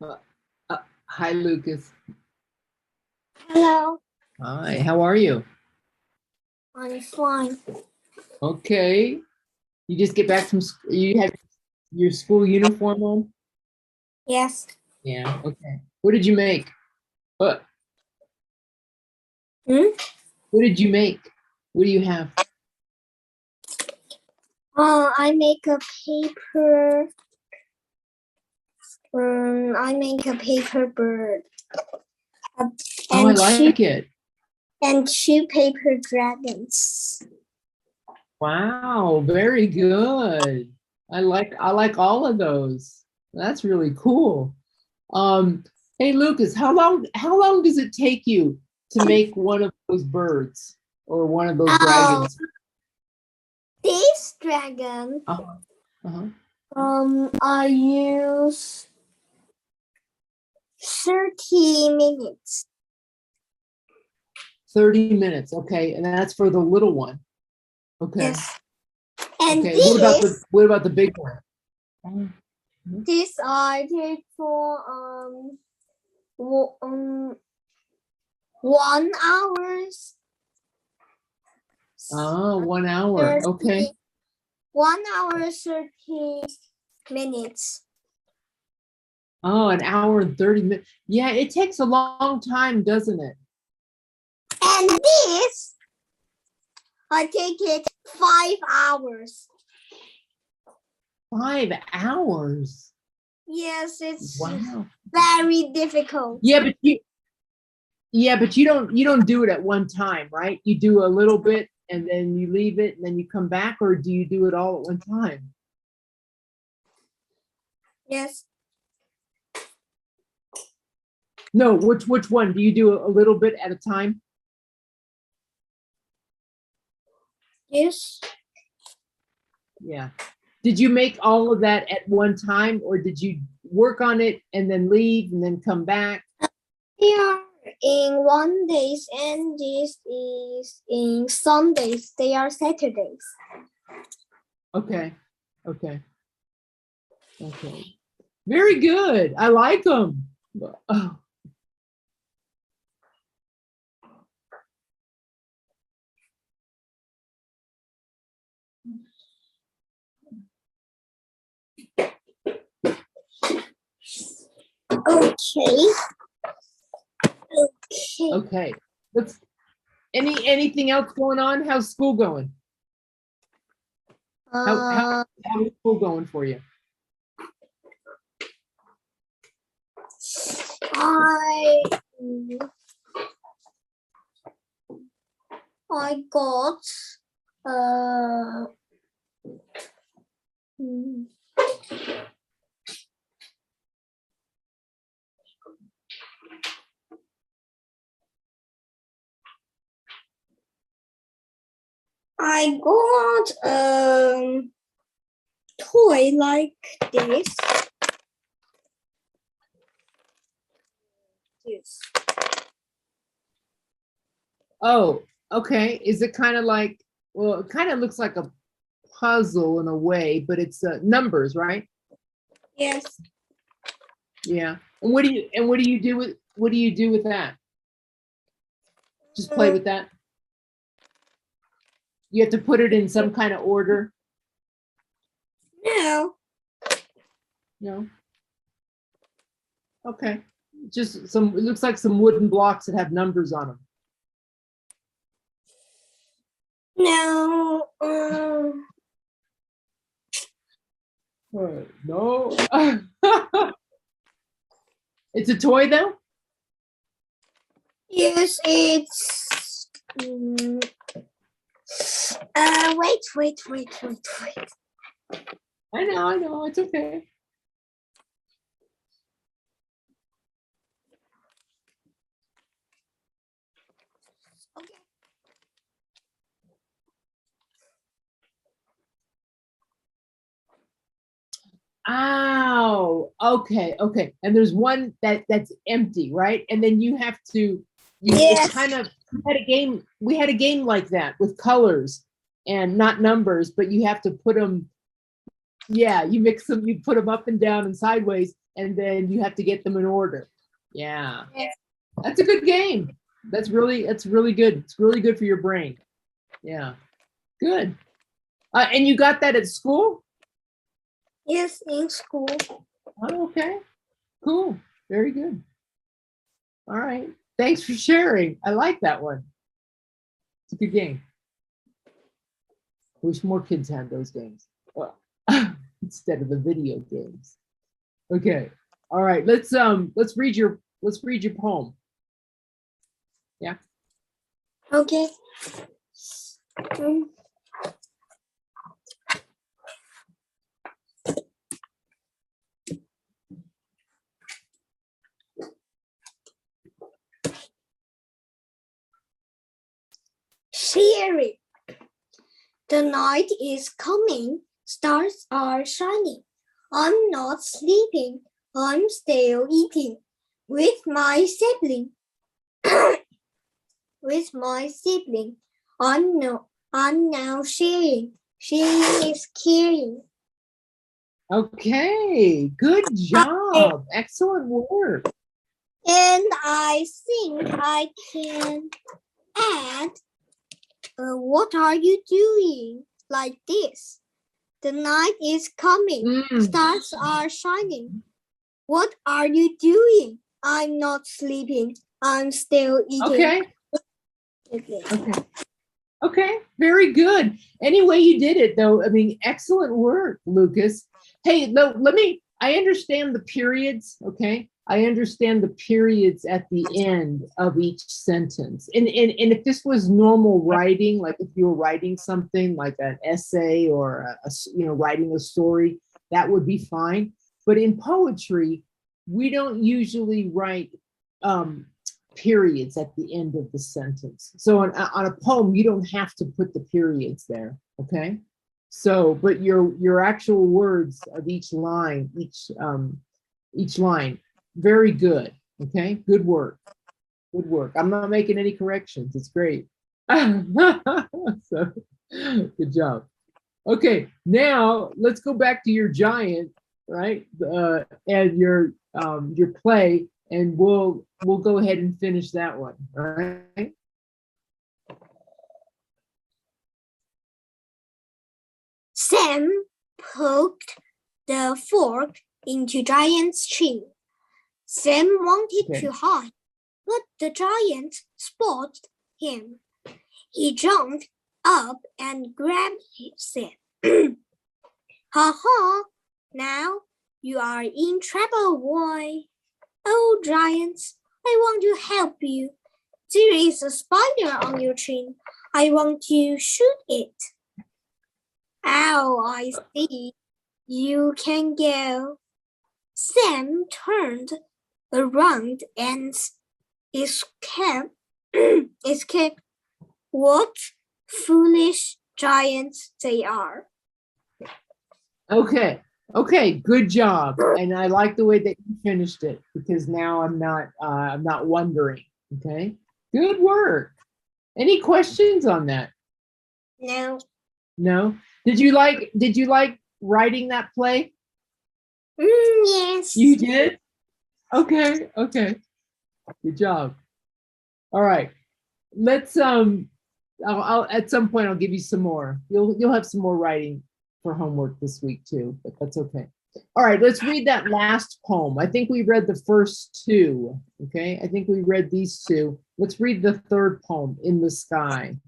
Uh, Hi, Lucas. Hello, Hi, how are you? I'm fine. Okay. You just get back from school. You have your school uniform on? Yes. Yeah, okay. What did you make? What? Hmm? What did you make? What do you have? I make a paper. I make a paper bird. Oh, I like it. And two paper dragons. Wow, very good. I like all of those. That's really cool. Um, hey Lucas, how long does it take you to make one of those birds or one of those dragons? This dragon. Uh-huh. Uh-huh. I use 30 minutes. 30 minutes, okay, and that's for the little one. Okay. Yes. And okay. What about the big one? This I take for 1 hour. Oh, 1 hour. Okay. 1 hour 30 minutes. Oh, an hour and 30 minutes. Yeah, it takes a long time, doesn't it? And this, I take it 5 hours. 5 hours. Yes, it's Wow. very difficult. Yeah, but you don't do it at one time, right? You do a little bit and then you leave it and then you come back, or do you do it all at one time? Yes. No, which one? Do you do a little bit at a time? Yes. Yeah. Did you make all of that at one time, or did you work on it and then leave and then come back? They are in 1 days, and this is in Sundays. They are Saturdays. Okay. Very good. I like them. Oh. Okay. Let's. Anything else going on? How's school going? How's school going for you? I got toy like this. Yes. Oh, okay. Is it kind of like, well, it kind of looks like a puzzle in a way, but it's numbers, right? Yes. Yeah. And what do you do with that? Just play with that? You have to put it in some kind of order? No. No. Okay. Just it looks like some wooden blocks that have numbers on them. No. No. It's a toy though? Yes, it's. Wait. I know. It's okay. Oh, okay. And there's one that's empty, right? And then you have to, Yes. kind of we had a game like that with colors and not numbers, but you have to put them Yeah, you mix them, you put them up and down and sideways, and then you have to get them in order. Yeah, that's a good game. That's really good. It's really good for your brain. Yeah, good. And you got that at school? Yes, in school. Oh, okay, cool, very good. All right, thanks for sharing. I like that one. It's a good game. Wish more kids had those games. Well, instead of the video games. Okay. All right. Let's read your poem. Yeah. Okay. Sharing. The night is coming. Stars are shining. I'm not sleeping. I'm still eating with my sibling. With my sibling. I'm now sharing. Sharing is caring. Okay. Good job. Excellent work. And I think I can add, what are you doing? Like this. The night is coming. Stars are shining. What are you doing? I'm not sleeping. I'm still eating. Okay. Okay. Very good. Anyway, you did it though. I mean, excellent work, Lucas. Hey, I understand the periods. Okay. I understand the periods at the end of each sentence. And if this was normal writing, like if you were writing something like an essay or writing a story, that would be fine. But in poetry, we don't usually write periods at the end of the sentence. So on a poem, you don't have to put the periods there. Okay. So, but your actual words of each line, each line, very good. Okay, good work. Good work. I'm not making any corrections. It's great. So, good job. Okay, now let's go back to your giant, right? And your play, and we'll go ahead and finish that one. All right. Sam poked the fork into Giant's chin. Sam wanted to hide, but the giant spotted him. He jumped up and grabbed Sam. Ha ha! Now you are in trouble, boy. Oh, Giant, I want to help you. There is a spider on your chin. I want to shoot it. Ow, I see. You can go. Sam turned around and escaped. What foolish giants they are. Okay, good job. And I like the way that you finished it, because now I'm not wondering. Okay, good work. Any questions on that? No. Did you like writing that play? Yes. You did? Okay. Good job. All right. Let's I'll at some point I'll give you some more. You'll have some more writing for homework this week too, but that's okay. All right, let's read that last poem. I think we read the first two. Okay, I think we read these two. Let's read the third poem, In the Sky.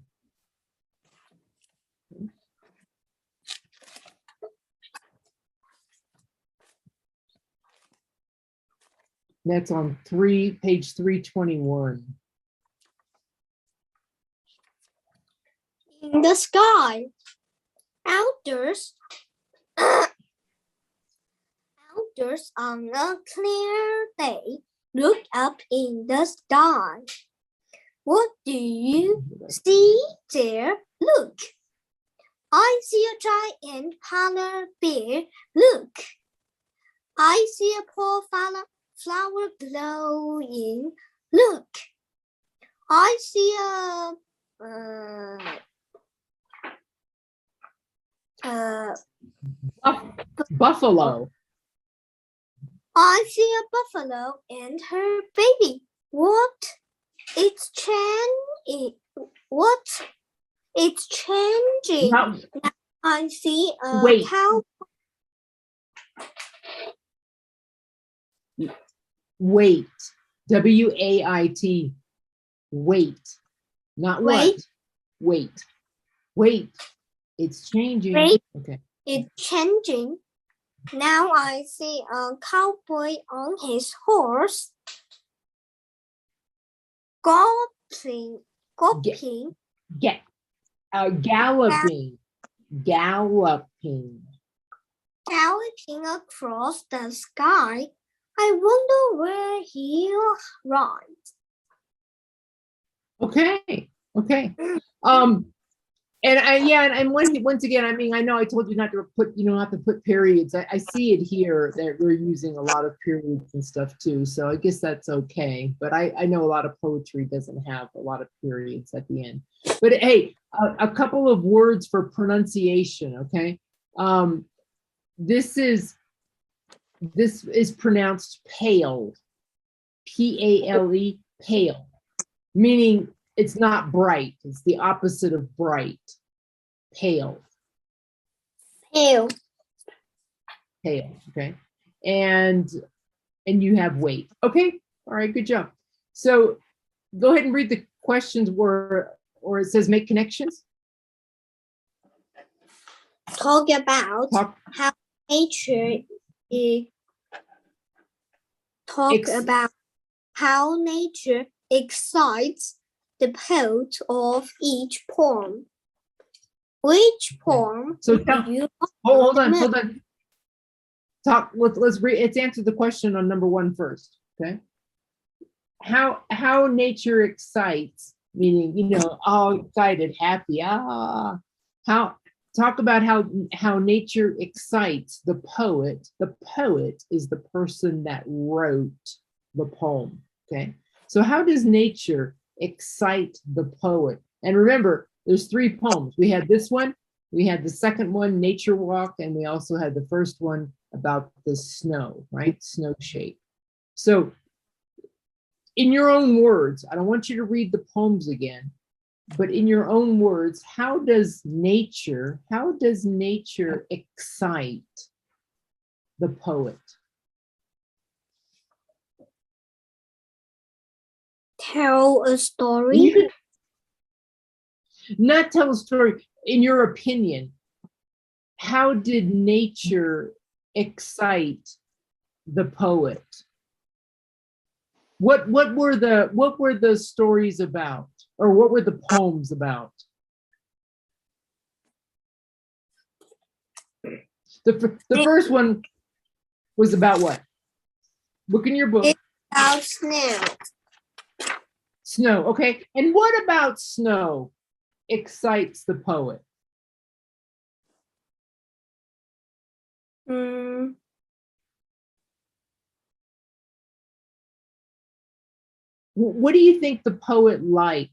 That's on page 321. In the sky. Outdoors on a clear day, look up in the sky. What do you see there? Look. I see a giant polar bear. Look. I see a poor flower glowing. Look. I see a Buffalo. I see a buffalo and her baby. What? It's changing. What? It's changing. Now, I see a wait. cow. Wait. W-A-I-T. Wait. Not what. Wait. Wait. It's changing. Wait. Okay. It's changing. Now I see a cowboy on his horse. Galloping. Galloping. Galloping. Galloping across the sky. I wonder where he'll ride. Okay. Okay. And once again, I mean, I know I told you not to put, not to put periods. I see it here that we're using a lot of periods and stuff too. So I guess that's okay. But I know a lot of poetry doesn't have a lot of periods at the end. But hey, a couple of words for pronunciation, okay? This is pronounced pale, P-A-L-E, pale, meaning it's not bright. It's the opposite of bright. Pale. Pale. Pale. Okay. And you have weight. Okay. All right. Good job. So go ahead and read the questions where, or it says make connections. Talk about how nature is. Talk about how nature excites the poet of each poem. Which poem? So hold on. Let's answer the question on number 1 first. Okay. How nature excites, meaning, all excited, happy. Talk about how nature excites the poet. The poet is the person that wrote the poem. Okay. So how does nature excite the poet? And remember, there's 3 poems. We had this one, we had the second one, Nature Walk, and we also had the first one about the snow, right? Snow shape. So in your own words, I don't want you to read the poems again, but in your own words, how does nature excite the poet? Tell a story. Not tell a story. In your opinion, how did nature excite the poet? What were the stories about, or what were the poems about? The first one was about what? Look in your book. It's about snow. Snow, okay. And what about snow excites the poet? What do you think the poet liked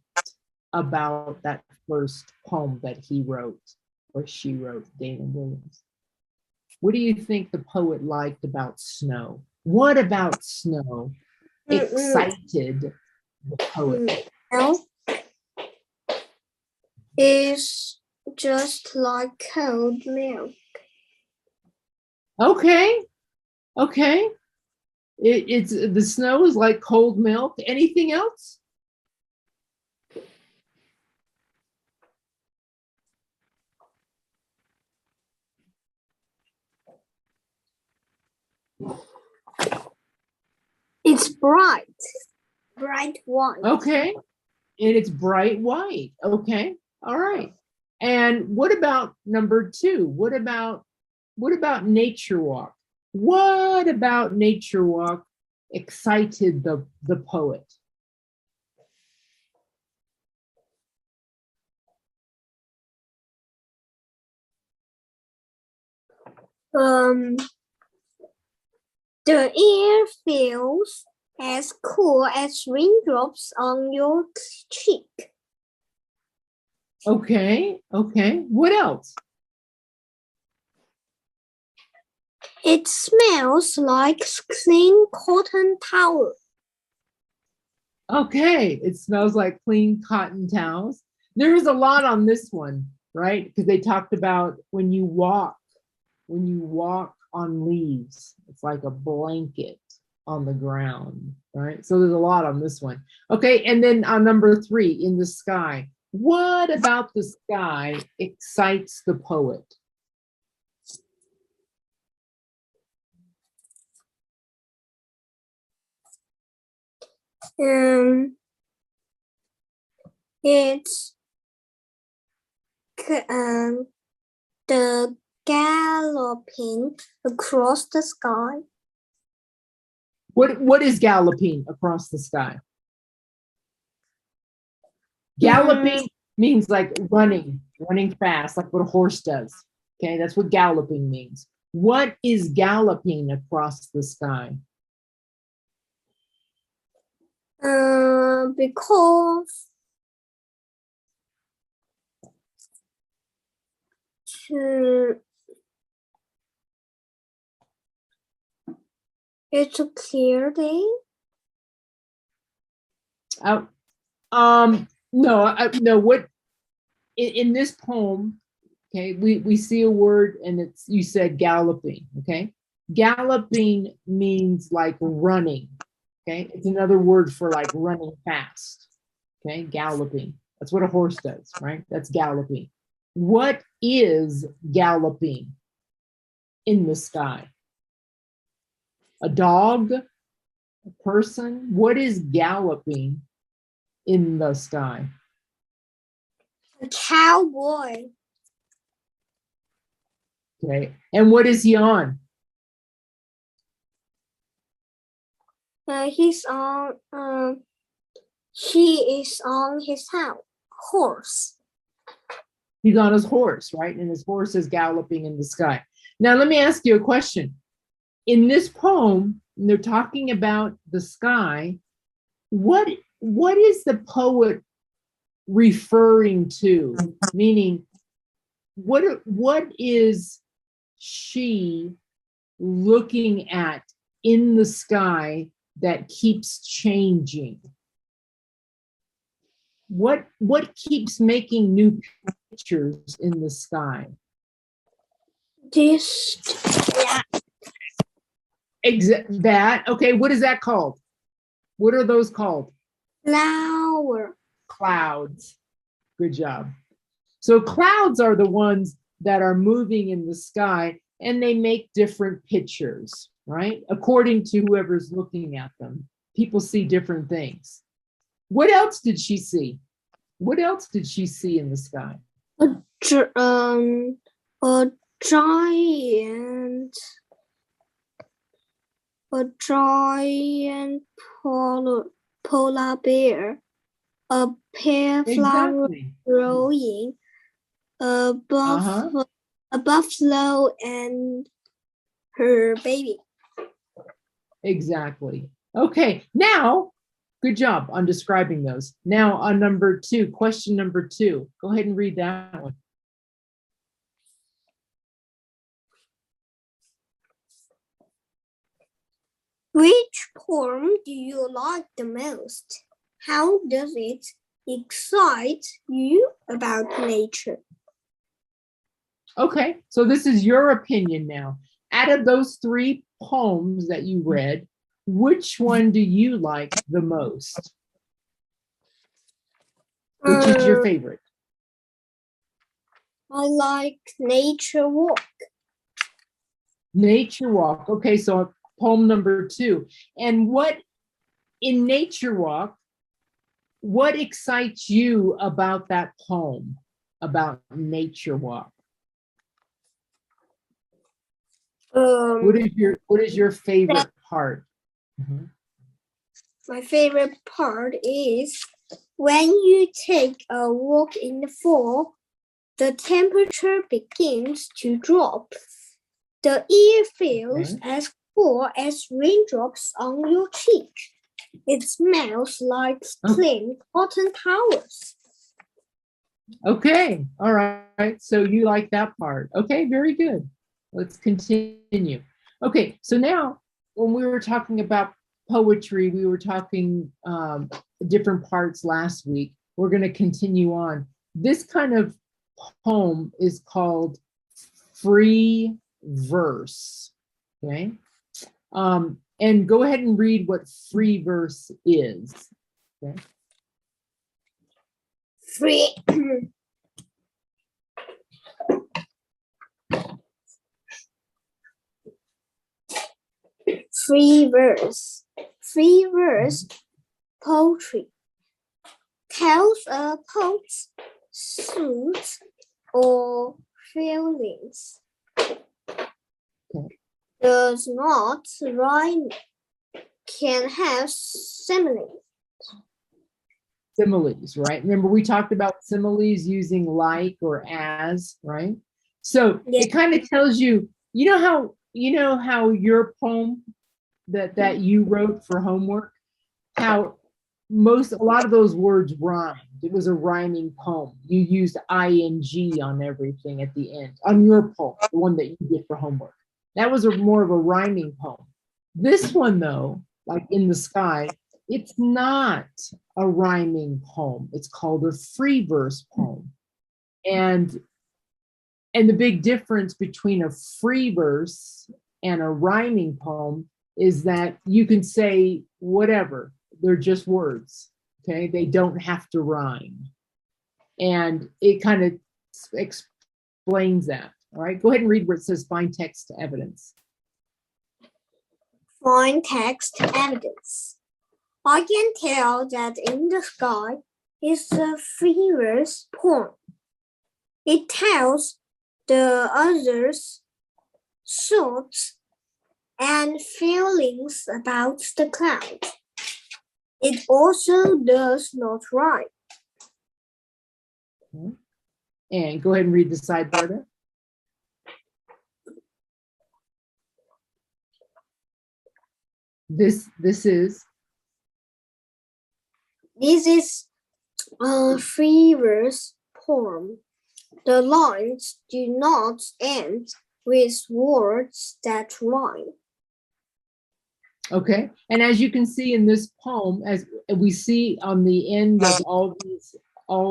about that first poem that he wrote, or she wrote, Dana Williams? What do you think the poet liked about snow? What about snow excited the poet? Snow is just like cold milk. Okay. It's the snow is like cold milk. Anything else? It's bright white. Okay. And it's bright white. Okay. All right. And what about number 2? What about Nature Walk? What about Nature Walk excited the poet? The air feels as cool as raindrops on your cheek. Okay. What else? It smells like clean cotton towel. Okay, it smells like clean cotton towels. There's a lot on this one, right? Because they talked about when you walk on leaves, it's like a blanket on the ground, right? So there's a lot on this one. Okay, and then on number 3, in the sky. What about the sky excites the poet? It's the galloping across the sky. What is galloping across the sky? Galloping means like running fast, like what a horse does. Okay, that's what galloping means. What is galloping across the sky? Because it's a clear day. No. What in this poem? Okay, we see a word and you said galloping. Okay, galloping means like running. Okay, it's another word for like running fast. Okay, galloping. That's what a horse does, right? That's galloping. What is galloping in the sky? A dog? A person? What is galloping in the sky? A cowboy. Okay, and what is he on? He is on his horse. He's on his horse, right? And his horse is galloping in the sky. Now, let me ask you a question. In this poem, they're talking about the sky. What is the poet referring to? Meaning, what is she looking at in the sky that keeps changing? What keeps making new pictures in the sky? That. Okay, what is that called? What are those called? Clouds. Good job. So clouds are the ones that are moving in the sky, and they make different pictures, right? According to whoever's looking at them. People see different things. What else did she see? What else did she see in the sky? A giant polar bear, a pear flower growing, a buffalo and her baby. Exactly. Okay, now, good job on describing those. Now on number 2, question number 2. Go ahead and read that one. Which poem do you like the most? How does it excite you about nature? Okay, so this is your opinion now. Out of those 3 poems that you read, which one do you like the most? Which is your favorite? I like Nature Walk. Nature Walk. Okay, so poem number 2. And what in Nature Walk, what excites you about that poem, about Nature Walk? What is your favorite part? My favorite part is when you take a walk in the fall, the temperature begins to drop. The air feels as cool as raindrops on your cheek. It smells like clean cotton towels. Okay, all right. So you like that part. Okay, very good. Let's continue. Okay, so now when we were talking about poetry, we were talking different parts last week. We're going to continue on. This kind of poem is called free verse. Okay. And go ahead and read what free verse is. Okay. Free free verse. Free verse poetry tells a poet's thoughts or feelings. Does not rhyme, can have similes. Similes, right? Remember we talked about similes using like or as, right? So Yes. it kind of tells you, you know how your poem that you wrote for homework, how a lot of those words rhymed. It was a rhyming poem. You used ing on everything at the end on your poem, the one that you did for homework. That was more of a rhyming poem. This one though, like In the Sky, it's not a rhyming poem. It's called a free verse poem. And the big difference between a free verse and a rhyming poem is that you can say whatever. They're just words, okay? They don't have to rhyme. And it kind of explains that. All right, go ahead and read where it says find text evidence. Find text evidence. I can tell that In the Sky is a free verse poem. It tells the other's thoughts and feelings about the clouds. It also does not rhyme. Okay. And go ahead and read the sidebar there. This is a free verse poem. The lines do not end with words that rhyme. okay. And as you can see in this poem, as we see on the end of all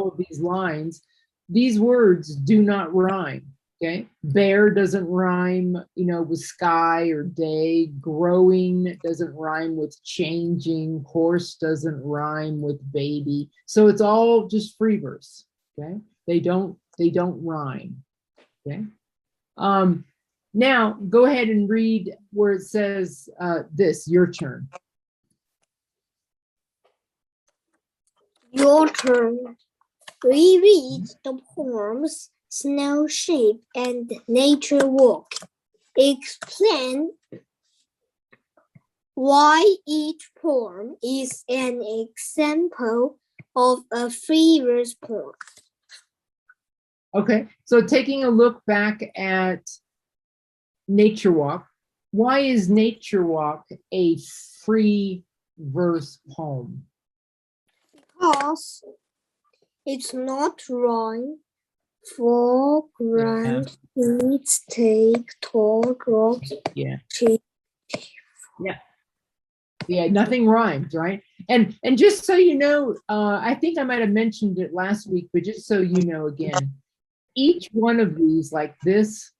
of these lines, these words do not rhyme. Okay. Bear doesn't rhyme, with sky or day. Growing doesn't rhyme with changing. Horse doesn't rhyme with baby. So it's all just free verse. Okay. They don't rhyme. Okay. Now go ahead and read where it says this, your turn. Your turn. We read the poems Snow Shape and Nature Walk. Explain why each poem is an example of a free verse poem. Okay, so taking a look back at Nature Walk, why is Nature Walk a free verse poem? Because it's not rhyme. Foreground, needs, take, talk, rock, change. Yeah, nothing rhymes, right? And just so you know, I think I might have mentioned it last week, but just so you know again, each one of these, like this,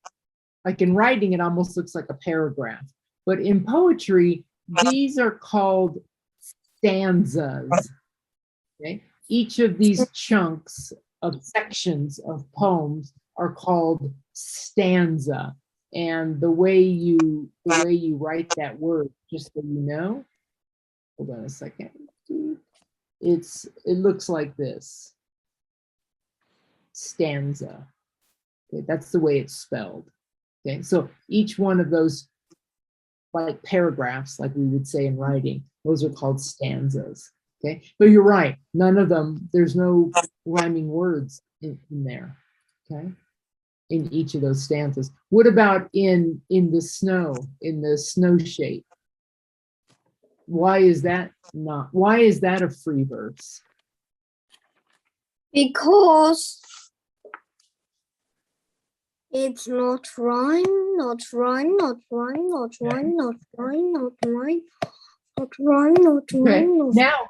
like in writing, it almost looks like a paragraph. But in poetry, these are called stanzas. Okay? Each of these chunks of sections of poems are called stanza. And the way you write that word, just so you know, hold on a second. It looks like this. Stanza. Okay, that's the way it's spelled. Okay, so each one of those, like paragraphs, like we would say in writing, those are called stanzas. Okay, but you're right, none of them, there's no rhyming words in there. Okay, in each of those stanzas. What about in the snow shape? Why is that a free verse? Because It's not rhyme, not rhyme, not rhyme, not rhyme, not rhyme, not rhyme, not rhyme, not Okay, rhyme, not now,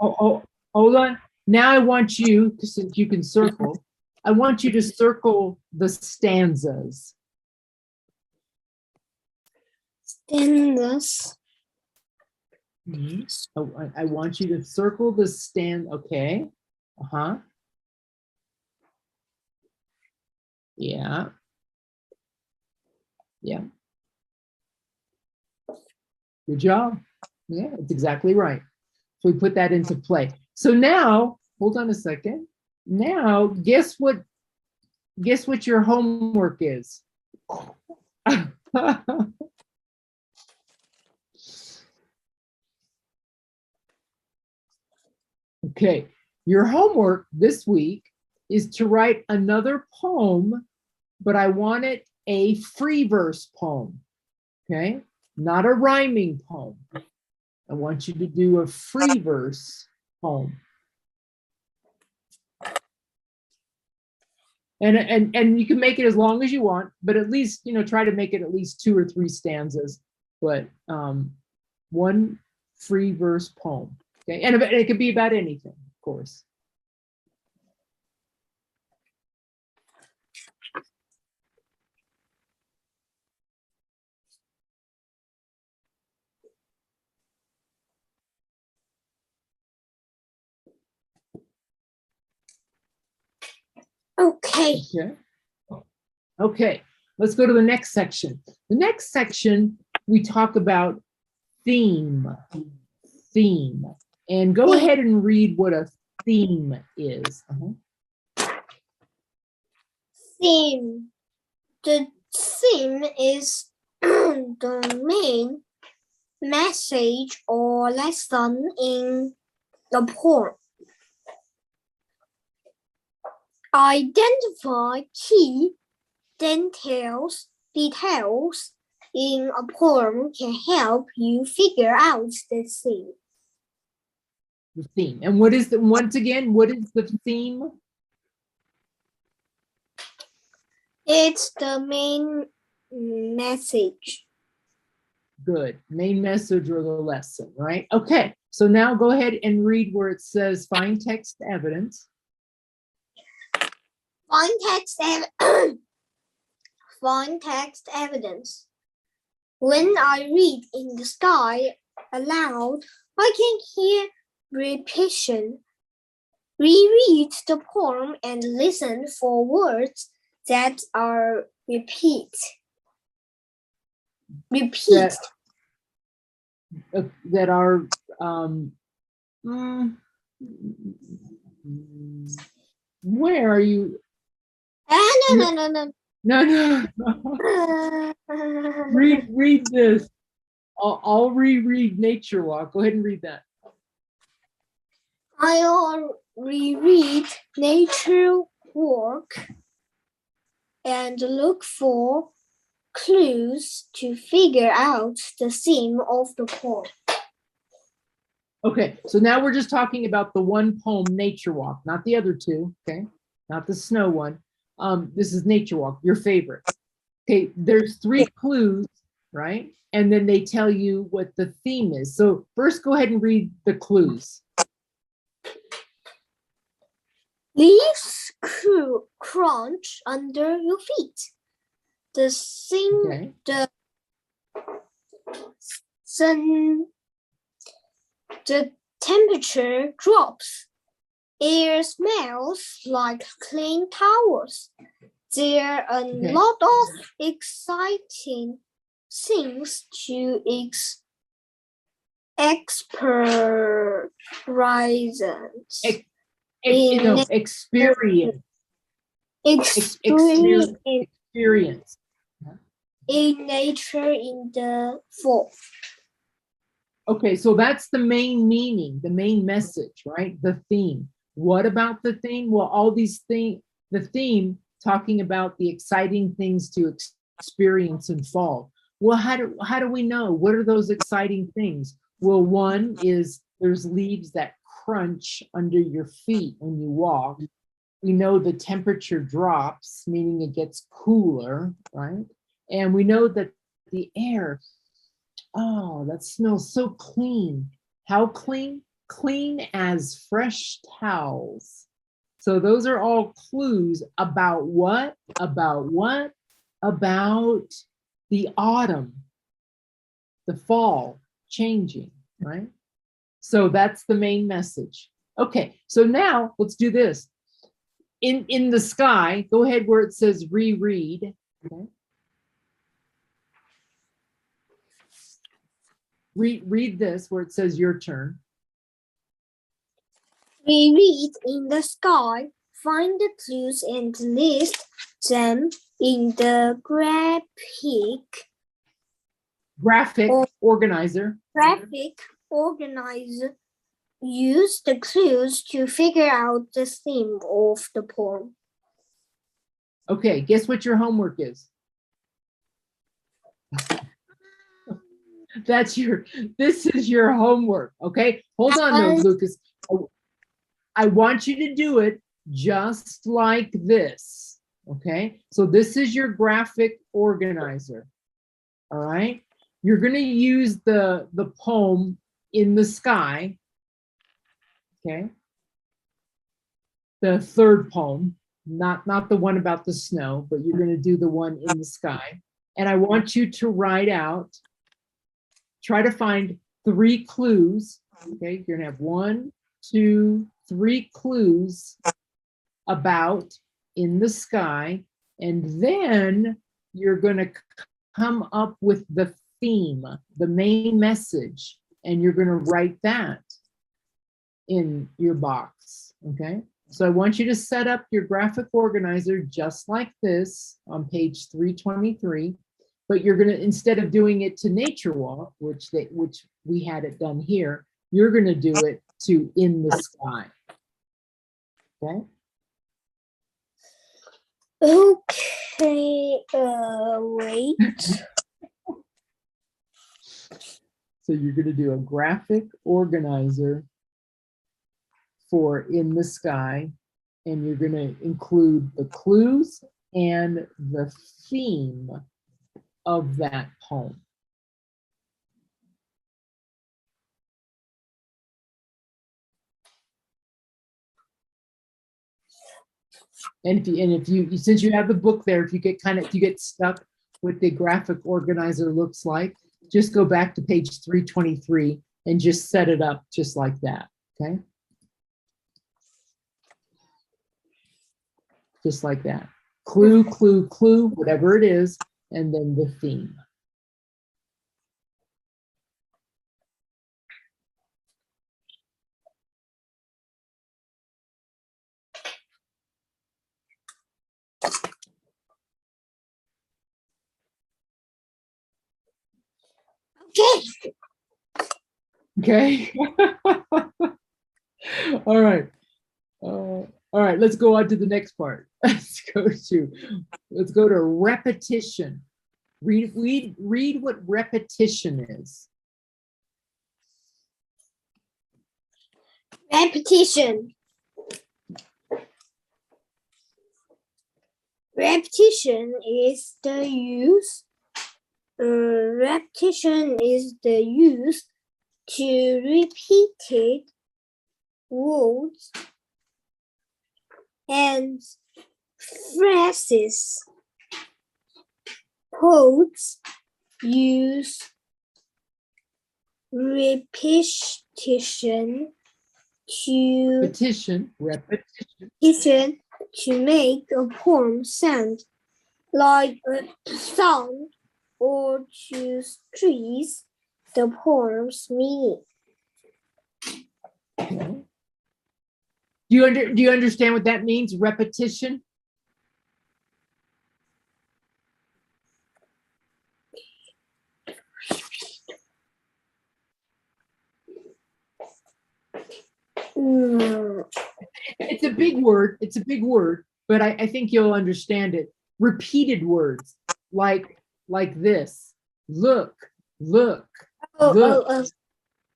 hold on. Now I want you, since you can circle, I want you to circle the stanzas. stanzas. Oh, I want you to circle the okay. Uh-huh. Yeah. Yeah. Good job. Yeah, that's exactly right. So we put that into play. So now, hold on a second. Now, guess what your homework is? Okay, your homework this week is to write another poem, but I want it a free verse poem, okay? Not a rhyming poem. I want you to do a free verse poem. And you can make it as long as you want, but at least, you know, try to make it at least 2 or 3 stanzas, but one free verse poem, okay? And it could be about anything, of course. Okay. Okay. Okay, let's go to the next section. The next section, we talk about theme. Theme. And go ahead and read what a theme is. Theme. The theme is the main message or lesson in the poem. Identify key details in a poem can help you figure out the theme. The theme. And what is once again, what is the theme? It's the main message. Good. Main message or the lesson, right? Okay. So now go ahead and read where it says find text evidence. Find text evidence. When I read in the sky aloud, I can hear repetition. Reread the poem and listen for words that are repeat. That are where are you? No. Read this. I'll reread Nature Walk. Go ahead and read that. I'll reread Nature Walk and look for clues to figure out the theme of the poem. Okay, so now we're just talking about the one poem, Nature Walk, not the other two, okay? Not the snow one. This is Nature Walk, your favorite. Okay, there's 3 clues, right? And then they tell you what the theme is. So first go ahead and read the clues. Leaves crunch under your feet. The temperature drops. Air smells like clean towels. There are a lot of exciting things to experience in nature in the fall. Okay, so that's the main meaning, the main message, right? The theme. What about the theme? Well, all these things, the theme talking about the exciting things to experience in fall. Well, how do we know? What are those exciting things? Well, one is there's leaves that crunch under your feet when you walk. we know the temperature drops, meaning it gets cooler, right? And we know that the air, oh, that smells so clean. How clean? Clean as fresh towels. So those are all clues about what? About what? About the autumn, the fall changing, right? So that's the main message. Okay, so now let's do this. In the sky, go ahead where it says reread. Okay. Read this where it says your turn. We read in the sky, find the clues and list them in the graphic organizer. Graphic organizer. Use the clues to figure out the theme of the poem. Okay, guess what your homework is? This is your homework, okay? Hold on though, Lucas. I want you to do it just like this, okay? So this is your graphic organizer, all right? You're gonna use the poem In the Sky, okay? The third poem, not the one about the snow, but you're gonna do the one in the sky. And I want you to write out, try to find 3 clues, okay? You're gonna have 1, 2, 3 clues about in the sky, and then you're gonna come up with the theme, the main message, and you're gonna write that in your box, okay? So I want you to set up your graphic organizer just like this on page 323, but you're gonna, instead of doing it to Nature Walk, which we had it done here, you're gonna do it to In the Sky, okay? Okay, wait. So you're gonna do a graphic organizer for In the Sky, and you're gonna include the clues and the theme of that poem. And if you since you have the book there, if you get stuck with the graphic organizer looks like, just go back to page 323 and just set it up just like that, okay? Just like that. Clue, clue, clue, whatever it is, and then the theme. Okay. All right. All right, let's go on to the next part. Let's go to repetition. Read what repetition is. Repetition. Repetition is the use. Repetition is the use to repeated words and phrases. Poets use repetition to make a poem sound like a song or to stress the poem's meaning. Okay. Do you understand what that means, repetition? It's a big word. It's a big word, but I think you'll understand it. Repeated words like this. Look, look, look.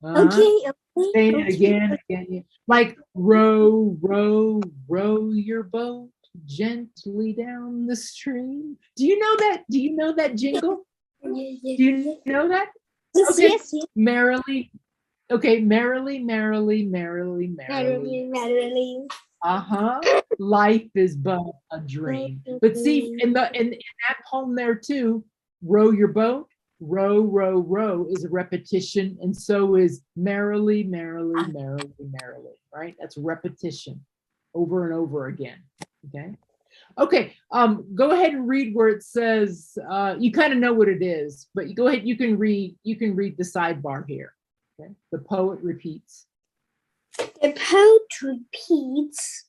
Okay. Saying it again, again. Like row, row, row your boat gently down the stream. Do you know that? Do you know that jingle? Do you know that? Yes, Okay. yes, yes. Merrily. Okay, merrily, merrily, merrily, merrily. Merrily. Life is but a dream. But see, in that poem there too, row your boat, row, row, row is a repetition, and so is merrily, merrily, merrily, merrily, right? That's repetition over and over again. Okay. Okay, go ahead and read where it says, you kind of know what it is, but you go ahead, you can read the sidebar here. Okay, the poet repeats. The poet repeats.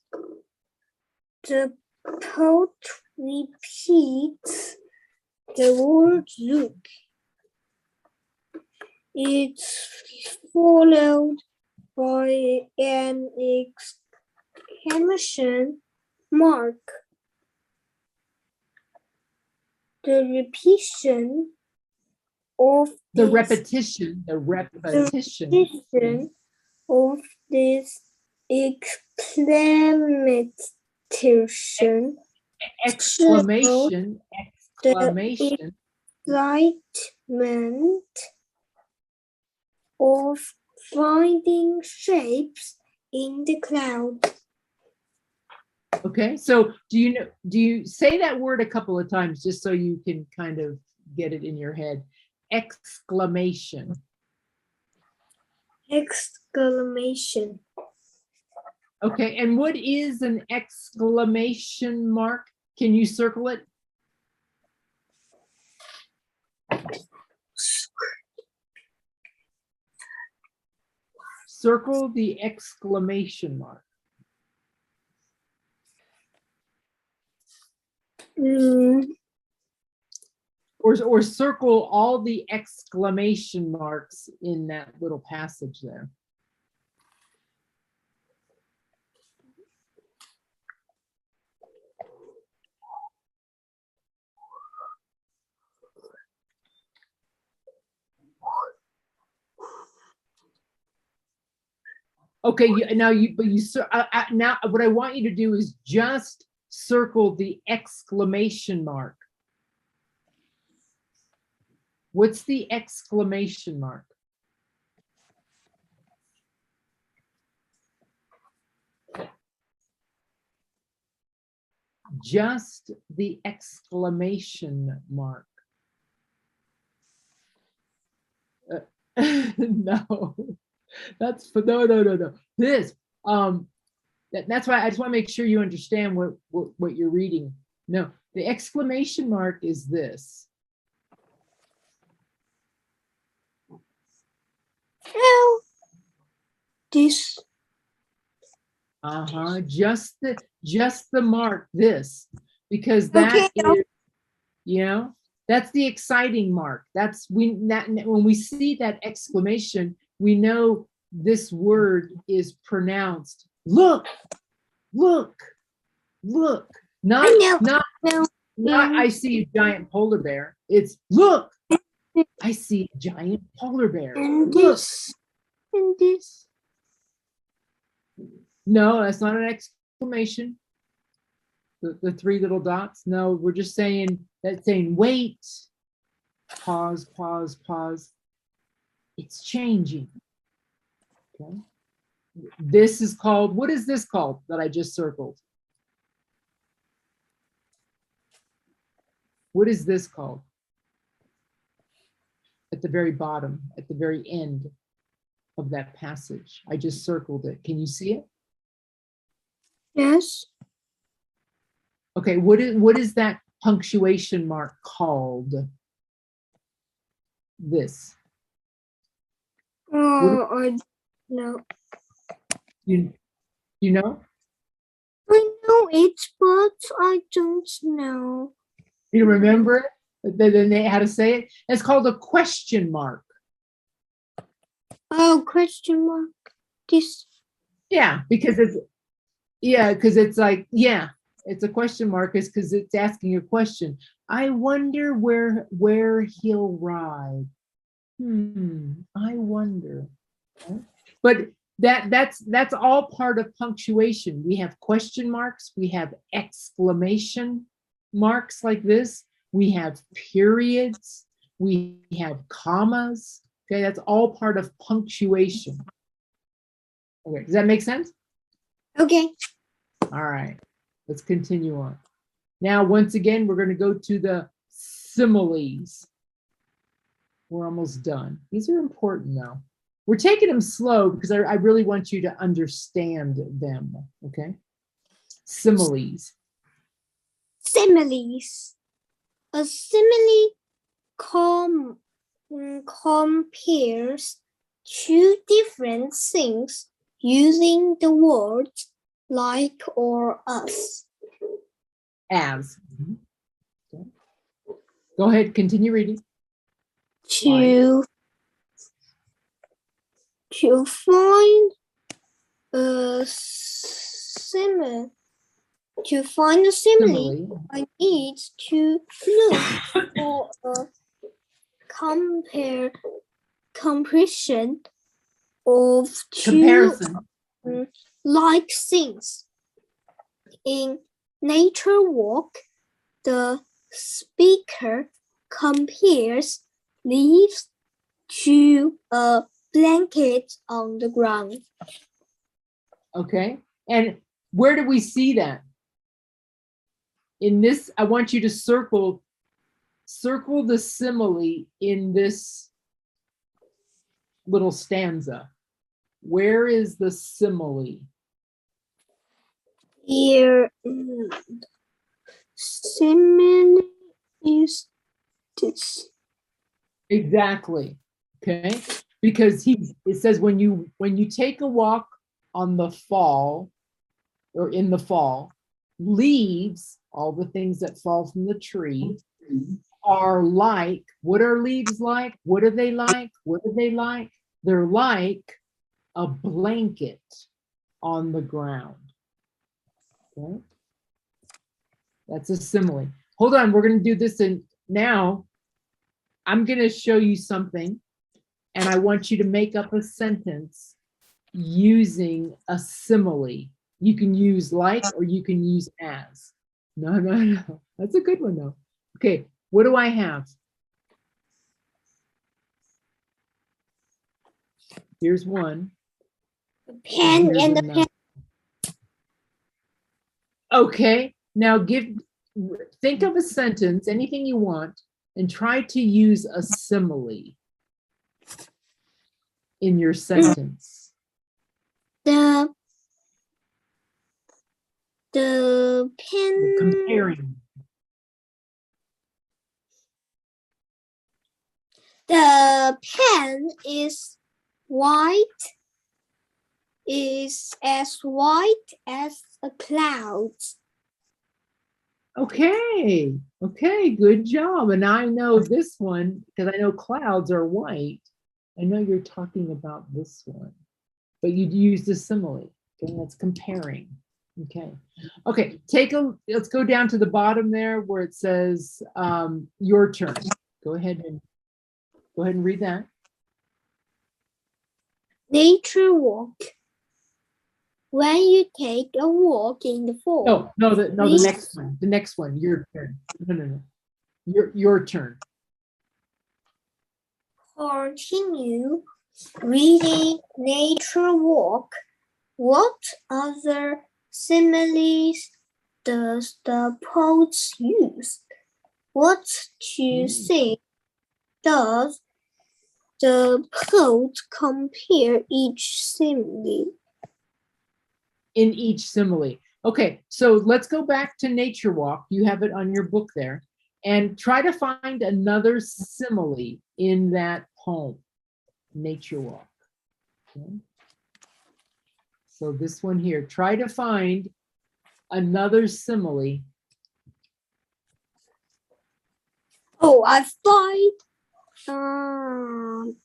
The poet repeats the word look. It's followed by an exclamation mark. The repetition of The this, repetition of this exclamation exclamation excitement of finding shapes in the cloud. Okay, so do you say that word a couple of times just so you can kind of get it in your head? Exclamation. Exclamation. Okay, and what is an exclamation mark? Can you circle it? Circle the exclamation mark. Or circle all the exclamation marks in that little passage there. Okay, now what I want you to do is just circle the exclamation mark. What's the exclamation mark? Just the exclamation mark. No, that's no. This that's why I just want to make sure you understand what you're reading. No, the exclamation mark is this. This. Just the mark, this, because that is, you know, that's the exciting mark. That's when we see that exclamation, we know this word is pronounced look, look, look. Not I see a giant polar bear. It's look, I see a giant polar bear. And look. this. And this. No, that's not an exclamation. The three little dots. No, we're just saying wait, pause, pause, pause. It's changing. Okay. This is called, what is this called that I just circled? What is this called? At the very bottom, at the very end of that passage. I just circled it. Can you see it? Yes. Okay, what is that punctuation mark called? This. I know. You know? I know it, but I don't know. You remember it? Then they how to say it? It's called a question mark. Oh, question mark. This. Yeah, because it's like, yeah, it's a question mark is because it's asking a question. I wonder where he'll ride. I wonder. Okay. But that's all part of punctuation. We have question marks, we have exclamation marks like this, we have periods, we have commas. Okay, that's all part of punctuation. Okay, does that make sense? Okay. All right, let's continue on. Now, once again, we're going to go to the similes. We're almost done. These are important now. We're taking them slow because I really want you to understand them, okay? Similes. Similes. A simile compares two different things using the words like or as. As. Okay. Go ahead, continue reading. To find a simile, I need to look for a comparison of two like things. In nature walk, the speaker compares leaves to a blanket on the ground. Okay, and where do we see that? In this, I want you to circle the simile in this little stanza. Where is the simile? Here, simile is this. Exactly. Okay, because it says when you take a walk on the fall or in the fall, leaves, all the things that fall from the tree, are like, what are leaves like? What are they like? What are they like? They're like a blanket on the ground. Okay, that's a simile. Hold on, we're going to do this, and now I'm going to show you something, and I want you to make up a sentence using a simile. You can use like or you can use as. No. That's a good one though. Okay, what do I have? Here's one. The pen and the pen. Okay, now think of a sentence, anything you want, and try to use a simile in your sentence. The pen. We're comparing. The pen is as white as a cloud. Okay, good job. And I know this one because I know clouds are white. I know you're talking about this one, but you used a simile. Okay, that's comparing. Okay, let's go down to the bottom there where it says your turn. Go ahead and read that. Nature walk. When you take a walk in the fall. No, the next one. The next one. Your turn. No. Your turn. Continue reading Nature Walk. What other similes does the poet use? What do you think does the poet compare each simile? In each simile. Okay, so let's go back to Nature Walk. You have it on your book there. And try to find another simile in that poem, Nature Walk. Okay. So this one here, try to find another simile. Oh, I find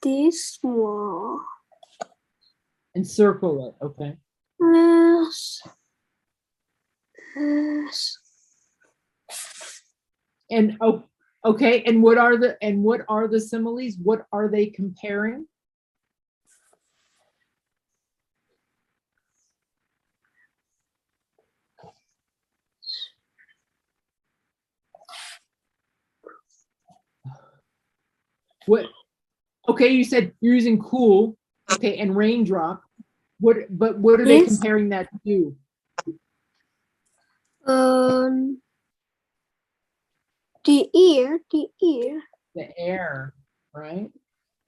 this one. And circle it, okay? Yes. And okay, and what are the similes? What are they comparing? What? Okay, you said you're using cool. Okay, and raindrop. But what are they Yes. comparing that to? The ear, the ear. The air, right?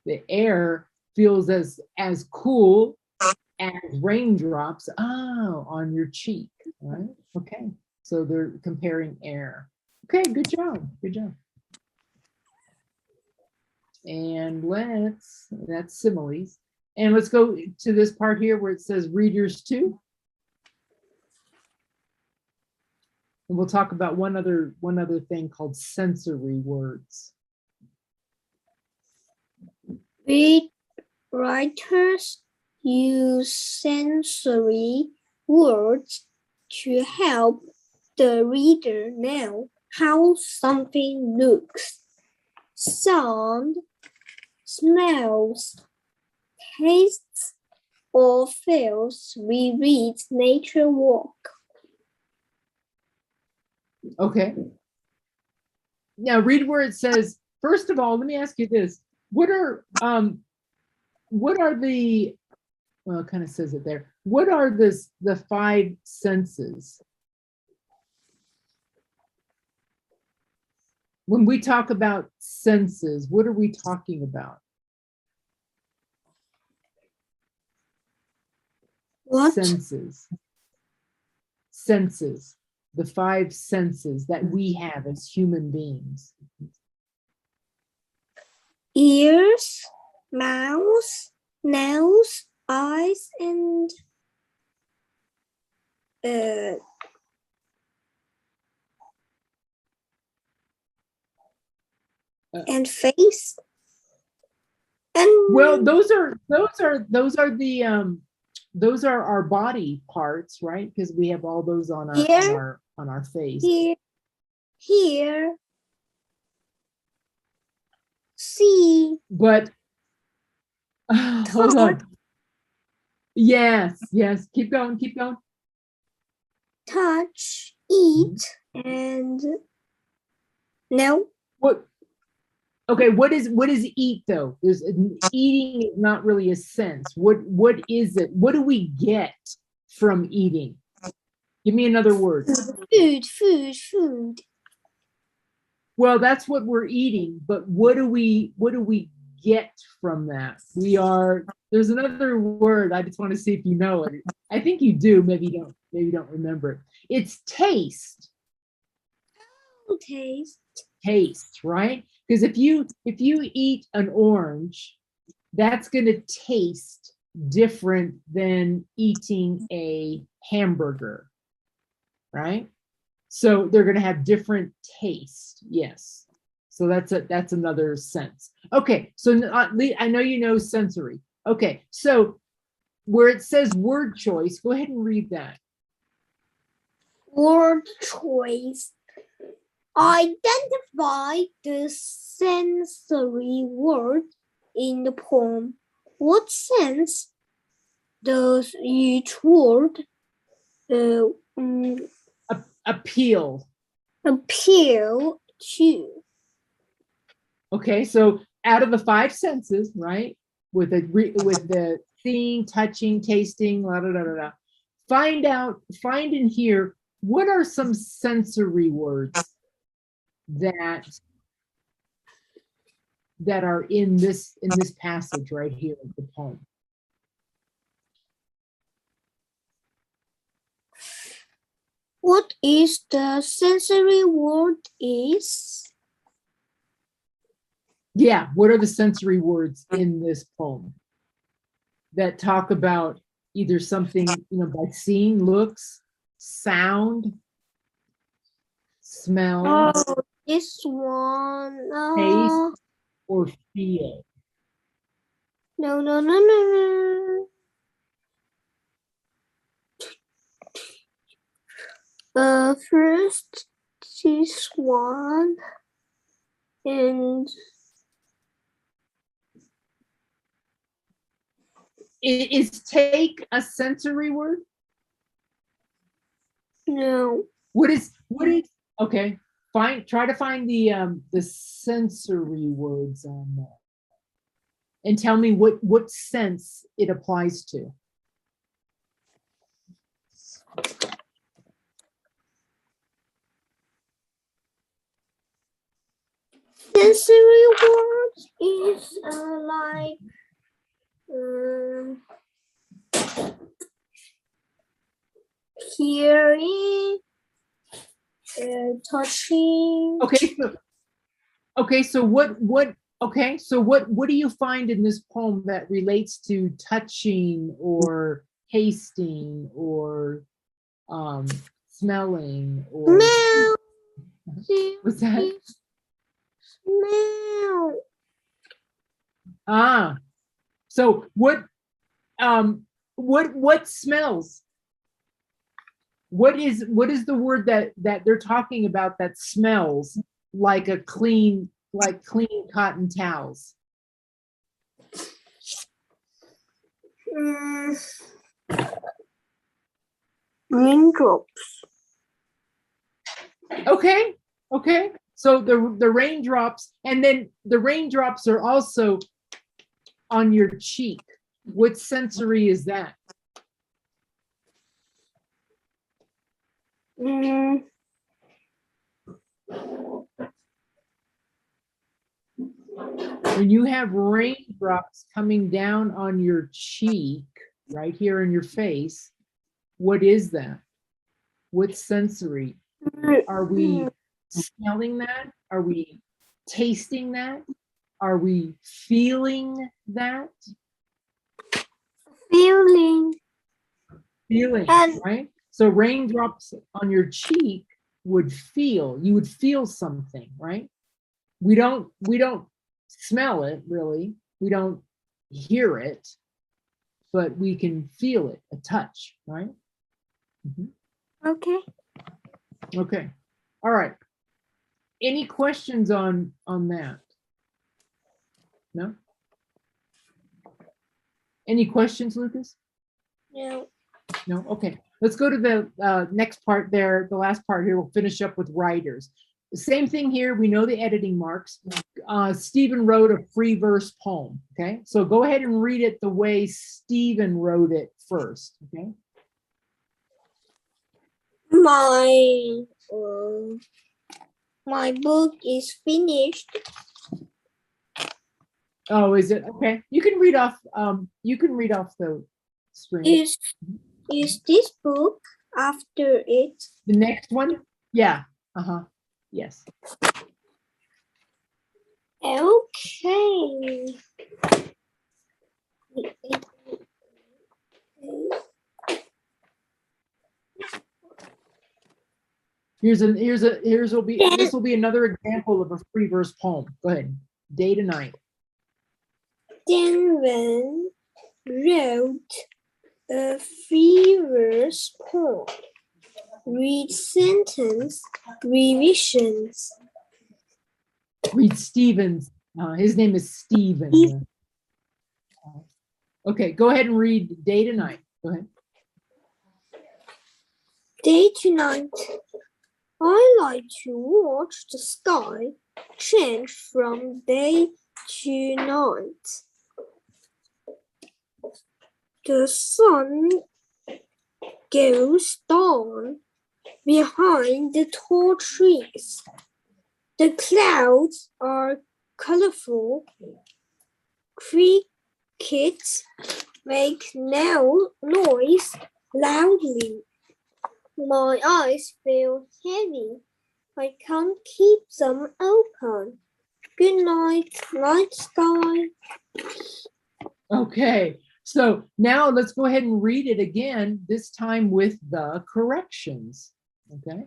The air feels as cool as raindrops on your cheek, right? Okay, so they're comparing air. Okay, good job, good job. And that's similes. And let's go to this part here where it says readers too. And we'll talk about one other thing called sensory words. Writers use sensory words to help the reader know how something looks, sound, smells, tastes, or feels. We read nature walk. Okay. Now read where it says, first of all, let me ask you this. What are the, well, it kind of says it there. What are the five senses? When we talk about senses, what are we talking about? What? Senses. Senses. The five senses that we have as human beings. Ears, mouth, nose, eyes, and face. And well, those are our body parts, right? Because we have all those on our face. Here, see. But hold on. Yes, keep going. Touch, eat, and no. What? Okay, what is eat though? Eating is not really a sense. What is it? What do we get from eating? Give me another word. Food. Well, that's what we're eating, but what do we get from that? There's another word. I just want to see if you know it. I think you do, maybe you don't remember it. It's taste. Taste, right? Because if you eat an orange, that's going to taste different than eating a hamburger, right? So they're going to have different taste. Yes. So that's another sense. Okay. So I know you know sensory. Okay. So where it says word choice, go ahead and read that. Word choice. Identify the sensory word in the poem. What sense does each word appeal to? Okay, so out of the five senses, right? With the seeing, touching, tasting, la da da da da. Find in here what are some sensory words that are in this passage right here of the poem. What is the sensory word is? Yeah, what are the sensory words in this poem that talk about either something, by seeing, looks, sound, smell, oh, this one, taste, or feel? No. First, this one, and Is take a sensory word? no. What is okay? Try to find the sensory words on that. and tell me what sense it applies to. Sensory words is like hearing, touching. So what do you find in this poem that relates to touching or tasting or smelling or Smell. what's that? Smell. So what smells? What is the word that they're talking about that smells like clean cotton towels? Raindrops. Okay. So the raindrops, and then the raindrops are also on your cheek. What sensory is that? When you have raindrops coming down on your cheek, right here in your face, what is that? What sensory? Are we smelling that? Are we tasting that? Are we feeling that? Feeling. Right? So raindrops on your cheek would feel, you would feel something, right? We don't smell it really. We don't hear it, but we can feel it, a touch, right? Okay. Okay. All right. Any questions on that? No? Any questions, Lucas? No. No? Okay. Let's go to the next part there, the last part here. We'll finish up with writers. The same thing here. We know the editing marks. Stephen wrote a free verse poem. Okay. So go ahead and read it the way Stephen wrote it first. Okay. My book is finished. Oh, is it? Okay. You can read off the screen. Is this book after it? The next one? Yeah. Yes. Okay. This will be another example of a free verse poem. Go ahead. Day to night. Denven wrote a free verse poem. Read sentence revisions. Read Stevens. His name is Stephen. Okay, go ahead and read day to night. Go ahead. Day to night. I like to watch the sky change from day to night. The sun goes down behind the tall trees. The clouds are colorful. Crickets make no noise loudly. My eyes feel heavy. I can't keep them open. Good night, night sky. Okay, so now let's go ahead and read it again, this time with the corrections. Okay.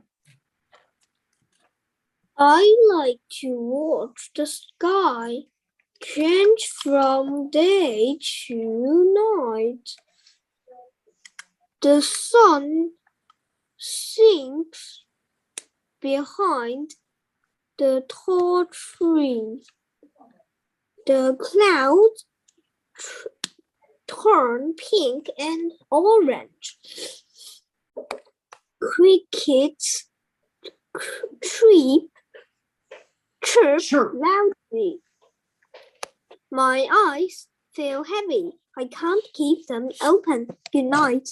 I like to watch the sky change from day to night. The sun sinks behind the tall tree. The clouds turn pink and orange. Crickets chirp loudly. My eyes feel heavy. I can't keep them open. Good night.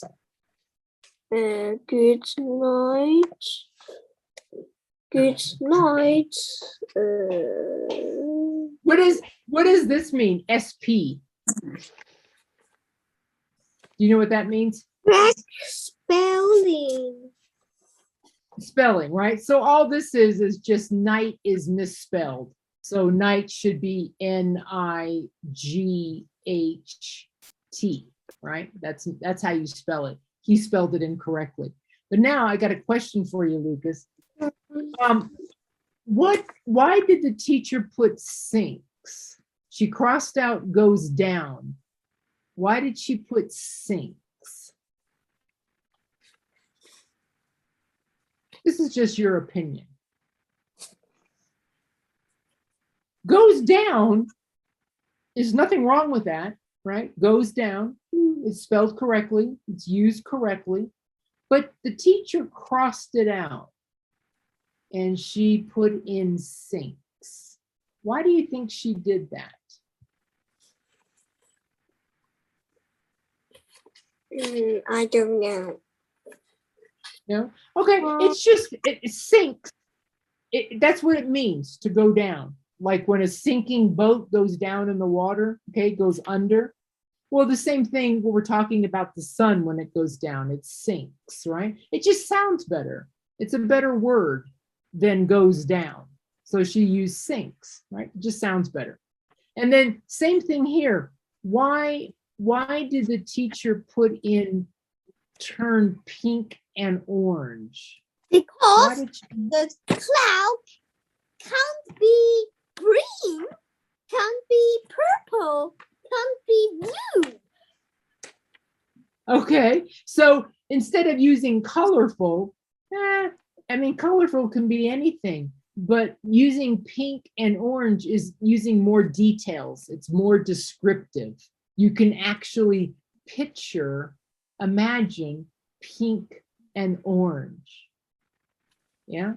Good night. Good night. What does this mean? SP. Do you know what that means? Spelling. Spelling, right? So all this is just night is misspelled. So night should be NIGHT, right? That's how you spell it. He spelled it incorrectly. But now I got a question for you, Lucas. Why did the teacher put sinks? She crossed out goes down. Why did she put sinks? This is just your opinion. Goes down, there's nothing wrong with that, right? Goes down, it's spelled correctly, it's used correctly, but the teacher crossed it out and she put in sinks. Why do you think she did that? I don't know. No? Okay, it's just, it sinks. That's what it means to go down. Like when a sinking boat goes down in the water, okay, goes under. Well, the same thing when we're talking about the sun when it goes down, it sinks, right? It just sounds better. It's a better word than goes down. So she used sinks, right? It just sounds better. And then same thing here. Why did the teacher put in turn pink and orange? Because the cloud can't be green, can't be purple, can't be blue. Okay, so instead of using colorful, I mean, colorful can be anything, but using pink and orange is using more details. It's more descriptive. You can actually picture, imagine pink and orange. Yeah.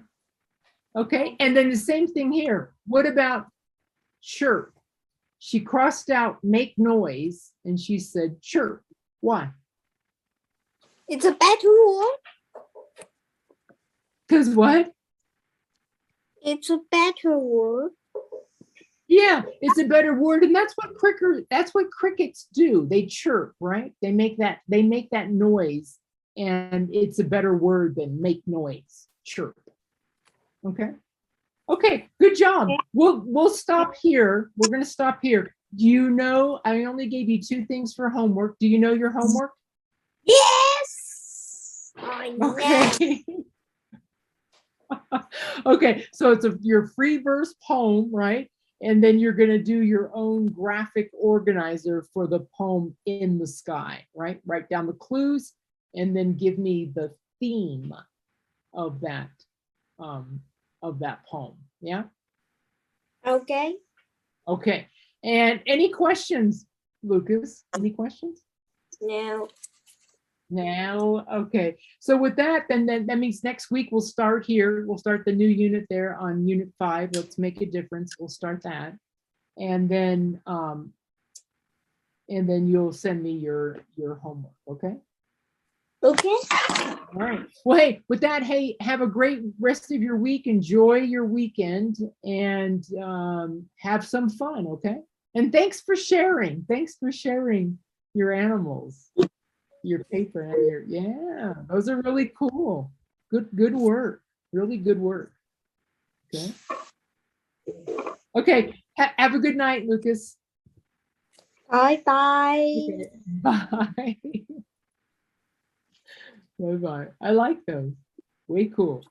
Okay. And then the same thing here. What about chirp? She crossed out make noise and she said chirp. Why? It's a better word. Because what? It's a better word. Yeah, it's a better word, and that's what crickets do. They chirp, right? They make that noise, and it's a better word than make noise. Chirp. Okay. Okay, good job. We'll stop here. We're gonna stop here. Do you know I only gave you 2 things for homework? Do you know your homework? Yes. I know. Okay. Okay, so it's your free verse poem, right? And then you're going to do your own graphic organizer for the poem in the sky, right? Write down the clues and then give me the theme of that poem. Yeah. Okay. Okay. And any questions, Lucas? Any questions? No. Now, okay. So with that, then that means next week we'll start here. We'll start the new unit there on unit 5. Let's make a difference. We'll start that. And then you'll send me your homework, okay? Okay. All right. Well, hey, with that, hey, have a great rest of your week. Enjoy your weekend and have some fun, okay? And thanks for sharing. Thanks for sharing your animals. Your paper and yeah, those are really cool. Good work. Really good work. Okay. Have a good night, Lucas. Bye bye. Okay. Bye. Bye bye. I like those. Way cool.